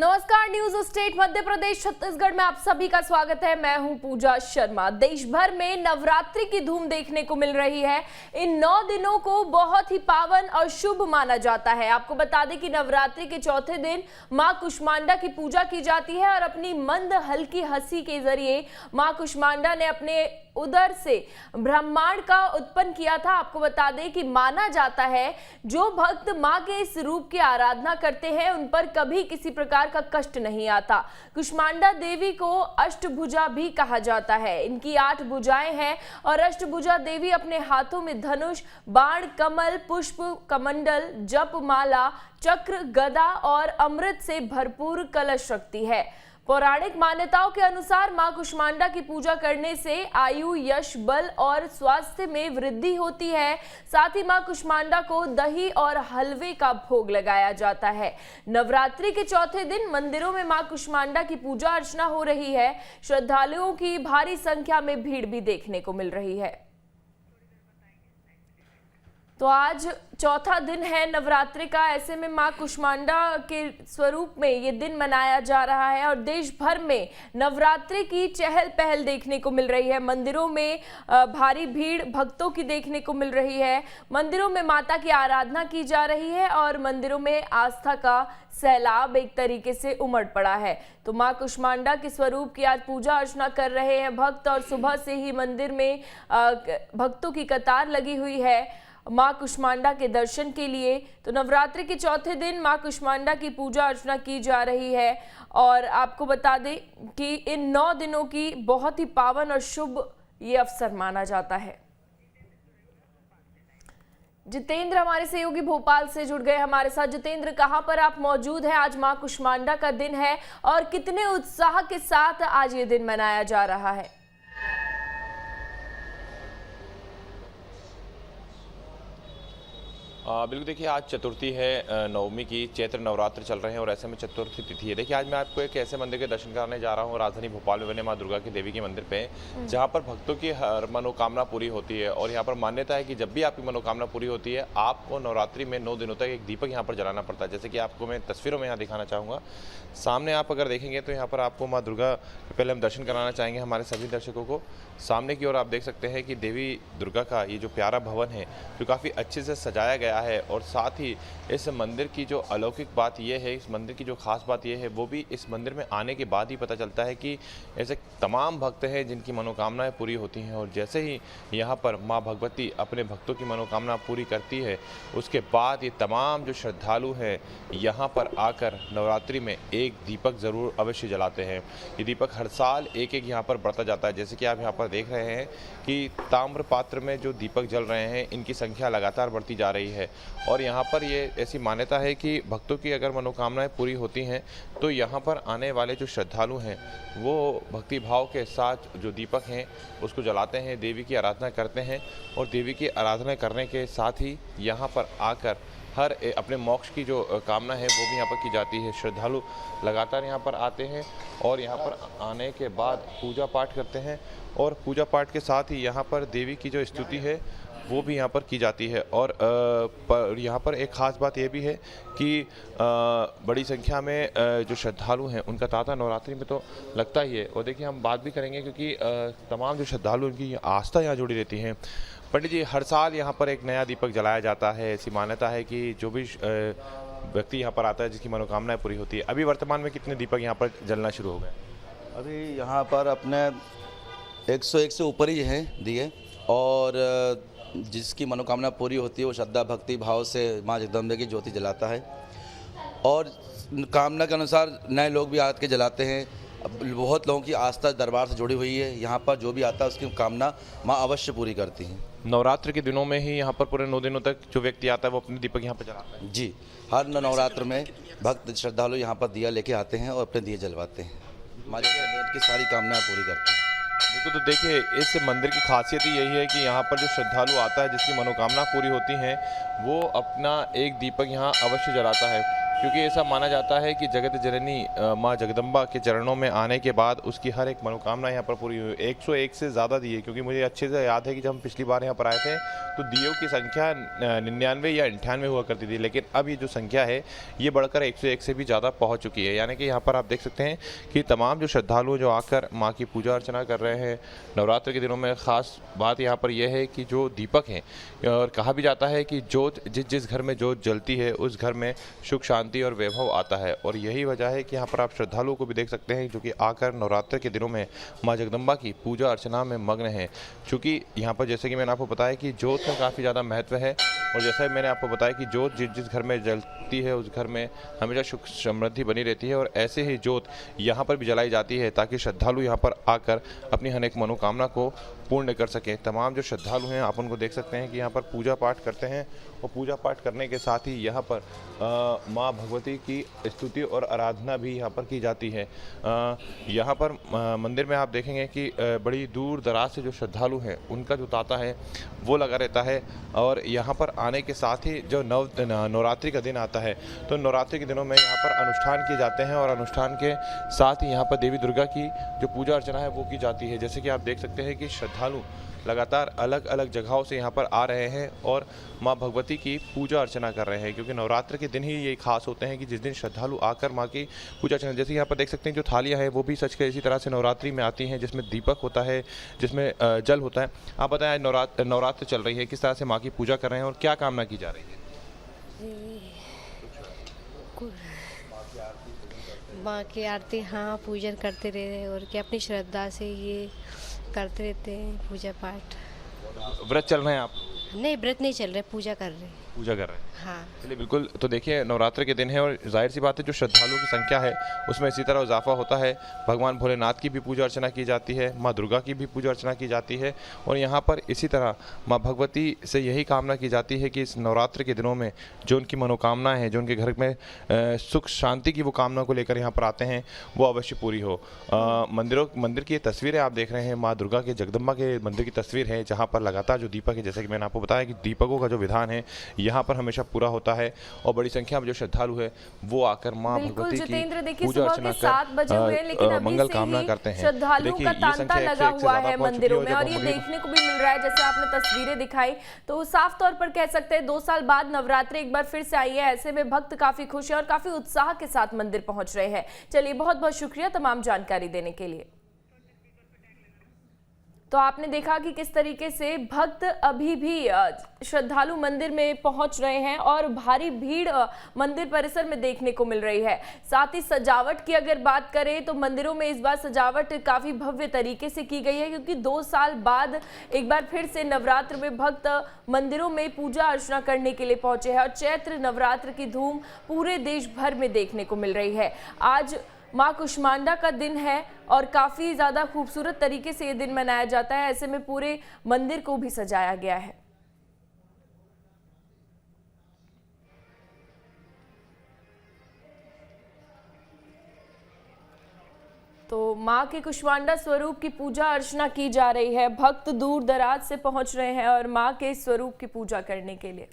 नमस्कार, news state Madhya Pradesh Chhattisgarh में आप सभी का स्वागत है। मैं हूं पूजा शर्मा। देश भर में नवरात्रि की धूम देखने को मिल रही है। इन 9 दिनों को बहुत ही पावन और शुभ माना जाता है। आपको बता दें कि नवरात्रि के चौथे दिन मां कुष्मांडा की पूजा की जाती है और अपनी मंद हल्की हंसी के जरिए मां कुष्मांडा ने अपने उदर से ब्रह्मांड का उत्पन्न किया था। आपको बता दें कि माना जाता है जो भक्त मां के इस रूप की आराधना करते हैं उन पर कभी किसी प्रकार का कष्ट नहीं आता। कुष्मांडा देवी को अष्टभुजा भी कहा जाता है। इनकी 8 भुजाएं हैं और अष्टभुजा देवी अपने हाथों में धनुष, बाण, कमल, पुष्प, कमंडल, जप माला, चक्र, गदा और अमृत से भरपूर कलश रखती है। पौराणिक मान्यताओं के अनुसार मां कुष्मांडा की पूजा करने से आयु, यश, बल और स्वास्थ्य में वृद्धि होती है। साथ ही मां कुष्मांडा को दही और हलवे का भोग लगाया जाता है। नवरात्रि के चौथे दिन मंदिरों में मां कुष्मांडा की पूजा अर्चना हो रही है। श्रद्धालुओं की भारी संख्या में भीड़ भी देखने को मिल रही है। तो आज चौथा दिन है नवरात्रि का। ऐसे में मां कुष्मांडा के स्वरूप में ये दिन मनाया जा रहा है और देश भर में नवरात्रि की चहल पहल देखने को मिल रही है। मंदिरों में भारी भीड़ भक्तों की देखने को मिल रही है। मंदिरों में माता की आराधना की जा रही है और मंदिरों में आस्था का सैलाब एक तरीके से उमड़ पड़ा है। तो मां कुष्मांडा के स्वरूप की आज पूजा अर्चना कर रहे हैं भक्त और सुबह से ही मंदिर में भक्तों की कतार लगी हुई है मां कुष्मांडा के दर्शन के लिए। तो नवरात्रि के चौथे दिन मां कुष्मांडा की पूजा अर्चना की जा रही है और आपको बता दें कि इन 9 दिनों की बहुत ही पावन और शुभ ये अवसर माना जाता है। जितेंद्र हमारे सहयोगी भोपाल से जुड़ गए हमारे साथ। जितेंद्र, कहां पर आप मौजूद हैं? आज मां कुष्मांडा का दिन है और कितने उत्साह के साथ आज ये दिन मनाया जा रहा है? बिल्कुल, देखिए आज चतुर्थी है, नवमी की चैत्र नवरात्र चल रहे हैं और ऐसे में चतुर्थी तिथि है। देखिए आज मैं आपको एक ऐसे मंदिर के दर्शन कराने जा रहा हूँ राजधानी भोपाल में बने माँ दुर्गा की देवी के मंदिर पे, जहाँ पर भक्तों की हर मनोकामना पूरी होती है। और यहाँ पर मान्यता है कि जब भी आपकी मनोकामना पूरी होती है आपको नवरात्रि में 9 दिनों तक एक दीपक यहाँ पर जलाना पड़ता है। जैसे कि आपको मैं तस्वीरों में यहाँ दिखाना चाहूँगा। सामने आप अगर देखेंगे तो यहाँ पर आपको माँ दुर्गा के पहले हम दर्शन कराना चाहेंगे हमारे सभी दर्शकों को। सामने की ओर आप देख सकते हैं कि देवी दुर्गा का ये जो प्यारा भवन है जो काफ़ी अच्छे से सजाया गया है। और साथ ही इस मंदिर की जो अलौकिक बात यह है, इस मंदिर की जो खास बात यह है, वो भी इस मंदिर में आने के बाद ही पता चलता है कि ऐसे तमाम भक्त हैं जिनकी मनोकामनाएं पूरी होती हैं। और जैसे ही यहाँ पर माँ भगवती अपने भक्तों की मनोकामना पूरी करती है उसके बाद ये तमाम जो श्रद्धालु हैं यहाँ पर आकर नवरात्रि में एक दीपक ज़रूर अवश्य जलाते हैं। ये दीपक हर साल एक एक यहाँ पर बढ़ता जाता है। जैसे कि आप यहाँ पर देख रहे हैं कि ताम्र पात्र में जो दीपक जल रहे हैं इनकी संख्या लगातार बढ़ती जा रही है। और यहाँ पर ये ऐसी मान्यता है कि भक्तों की अगर मनोकामनाएं पूरी होती हैं तो यहाँ पर आने वाले जो श्रद्धालु हैं वो भक्ति भाव के साथ जो दीपक हैं उसको जलाते हैं, देवी की आराधना करते हैं। और देवी की आराधना करने के साथ ही यहाँ पर आकर हर अपने मोक्ष की जो कामना है वो भी यहाँ पर की जाती है। श्रद्धालु लगातार यहाँ पर आते हैं और यहाँ पर आने के बाद पूजा पाठ करते हैं और पूजा पाठ के साथ ही यहाँ पर देवी की जो स्तुति है वो भी यहाँ पर की जाती है। और यहाँ पर एक ख़ास बात ये भी है कि बड़ी संख्या में जो श्रद्धालु हैं उनका तांता नवरात्रि में तो लगता ही है। और देखिए हम बात भी करेंगे क्योंकि तमाम जो श्रद्धालु उनकी आस्था यहाँ जुड़ी रहती है। पंडित जी, हर साल यहाँ पर एक नया दीपक जलाया जाता है। ऐसी मान्यता है कि जो भी व्यक्ति यहाँ पर आता है जिसकी मनोकामनाएं पूरी होती है। अभी वर्तमान में कितने दीपक यहाँ पर जलना शुरू हो गए? अभी यहाँ पर अपने 101 से ऊपर ही हैं दिए। और जिसकी मनोकामना पूरी होती है वो श्रद्धा भक्ति भाव से माँ जगदम्बे की ज्योति जलाता है। और कामना के अनुसार नए लोग भी आके जलाते हैं। बहुत लोगों की आस्था दरबार से जुड़ी हुई है। यहाँ पर जो भी आता है उसकी कामना माँ अवश्य पूरी करती हैं। नवरात्र के दिनों में ही यहाँ पर पूरे 9 दिनों तक जो व्यक्ति आता है वो अपने दीपक यहाँ पर जलाता है? जी, हर नवरात्र में भक्त श्रद्धालु यहाँ पर दिया लेके आते हैं और अपने दिए जलवाते हैं। माँ की सारी कामनाएं पूरी करते हैं। बिल्कुल, तो देखिए इस मंदिर की खासियत ही यही है कि यहाँ पर जो श्रद्धालु आता है जिसकी मनोकामना पूरी होती है वो अपना एक दीपक यहाँ अवश्य जलाता है। क्योंकि ऐसा माना जाता है कि जगत जननी माँ जगदम्बा के चरणों में आने के बाद उसकी हर एक मनोकामना यहाँ पर पूरी हुई। 101 से ज़्यादा दिए, क्योंकि मुझे अच्छे से याद है कि जब हम पिछली बार यहाँ पर आए थे तो दियों की संख्या 99 या 98 हुआ करती थी, लेकिन अब ये जो संख्या है ये बढ़कर 101 से भी ज़्यादा पहुँच चुकी है। यानी कि यहाँ पर आप देख सकते हैं कि तमाम जो श्रद्धालु जो आकर माँ की पूजा अर्चना कर रहे हैं नवरात्र के दिनों में। ख़ास बात यहाँ पर यह है कि जो दीपक हैं, और कहा भी जाता है कि जोत जिस घर में जोत जलती है उस घर में सुख शांति और वैभव आता है। और यही वजह है कि यहाँ पर आप श्रद्धालुओं को भी देख सकते हैं जो कि आकर नवरात्र के दिनों में माँ जगदम्बा की पूजा अर्चना में मग्न हैं। चूँकि यहाँ पर जैसे कि मैंने आपको बताया कि जोत का काफ़ी ज़्यादा महत्व है, और जैसा मैंने आपको बताया कि जोत जिस घर में जलती है उस घर में हमेशा सुख समृद्धि बनी रहती है। और ऐसे ही जोत यहाँ पर भी जलाई जाती है ताकि श्रद्धालु यहाँ पर आकर अपनी हर एक मनोकामना को पूर्ण कर सकें। तमाम जो श्रद्धालु हैं आप उनको देख सकते हैं कि यहाँ पर पूजा पाठ करते हैं, और पूजा पाठ करने के साथ ही यहाँ पर माँ भगवती की स्तुति और आराधना भी यहाँ पर की जाती है। यहाँ पर मंदिर में आप देखेंगे कि बड़ी दूर दराज से जो श्रद्धालु हैं उनका जो तांता है वो लगा रहता है। और यहाँ पर आने के साथ ही जो नवरात्रि का दिन आता है तो नवरात्रि के दिनों में यहाँ पर अनुष्ठान किए जाते हैं, और अनुष्ठान के साथ ही यहाँ पर देवी दुर्गा की जो पूजा अर्चना है वो की जाती है। जैसे कि आप देख सकते हैं कि श्रद्धालु लगातार अलग अलग जगहों से यहाँ पर आ रहे हैं और माँ भगवती की पूजा अर्चना कर रहे हैं, क्योंकि नवरात्र के दिन ही ये खास होते हैं कि जिस दिन श्रद्धालु आकर माँ की पूजा अर्चना। जैसे यहाँ पर देख सकते हैं जो थालियाँ हैं वो भी सच के इसी तरह से नवरात्रि में आती हैं, जिसमें दीपक होता है, जिसमें जल होता है। आप बताएं नवरात्र चल रही है, किस तरह से माँ की पूजा कर रहे हैं और क्या कामना की जा रही है? माँ की आरती, हाँ, पूजन करते रहे और क्या अपनी श्रद्धा से ये करते रहते हैं पूजा पाठ। व्रत चल रहे हैं आप? नहीं, व्रत नहीं चल रहे, पूजा कर रहे हैं। पूजा कर रहे हैं, हाँ। चलिए बिल्कुल। तो देखिए नवरात्र के दिन है और जाहिर सी बात है जो श्रद्धालुओं की संख्या है उसमें इसी तरह इजाफा होता है। भगवान भोलेनाथ की भी पूजा अर्चना की जाती है, माँ दुर्गा की भी पूजा अर्चना की जाती है, और यहाँ पर इसी तरह माँ भगवती से यही कामना की जाती है कि इस नवरात्र के दिनों में जो उनकी मनोकामना है, जो उनके घर में सुख शांति की वो कामना को लेकर यहाँ पर आते हैं वो अवश्य पूरी हो। मंदिर की ये तस्वीरें आप देख रहे हैं, माँ दुर्गा के जगदम्बा के मंदिर की तस्वीर है, जहाँ पर लगातार जो दीपक है, जैसे कि मैंने आपको बताया कि दीपकों का जो विधान है यहाँ पर हमेशा पूरा होता है, और बड़ी संख्या में जो श्रद्धालु है वो आकर माँ भगवती की पूजा अर्चना कर मंगल कामना करते हैं। श्रद्धालुओं का तांता लगा हुआ है मंदिरों में, और ये देखने को भी मिल रहा है। जैसे आपने तस्वीरें दिखाई तो साफ तौर पर कह सकते हैं 2 साल बाद नवरात्रि एक बार फिर से आई है। ऐसे में भक्त काफी खुश है और काफी उत्साह के साथ मंदिर पहुंच रहे हैं। चलिए, बहुत बहुत शुक्रिया तमाम जानकारी देने के लिए। तो आपने देखा कि किस तरीके से भक्त अभी भी श्रद्धालु मंदिर में पहुंच रहे हैं और भारी भीड़ मंदिर परिसर में देखने को मिल रही है। साथ ही सजावट की अगर बात करें तो मंदिरों में इस बार सजावट काफी भव्य तरीके से की गई है, क्योंकि 2 साल बाद एक बार फिर से नवरात्र में भक्त मंदिरों में पूजा अर्चना करने के लिए पहुंचे हैं और चैत्र नवरात्र की धूम पूरे देश भर में देखने को मिल रही है। आज माँ कुष्मांडा का दिन है और काफ़ी ज़्यादा खूबसूरत तरीके से ये दिन मनाया जाता है। ऐसे में पूरे मंदिर को भी सजाया गया है। तो माँ के कुष्मांडा स्वरूप की पूजा अर्चना की जा रही है। भक्त दूर दराज से पहुंच रहे हैं और माँ के स्वरूप की पूजा करने के लिए।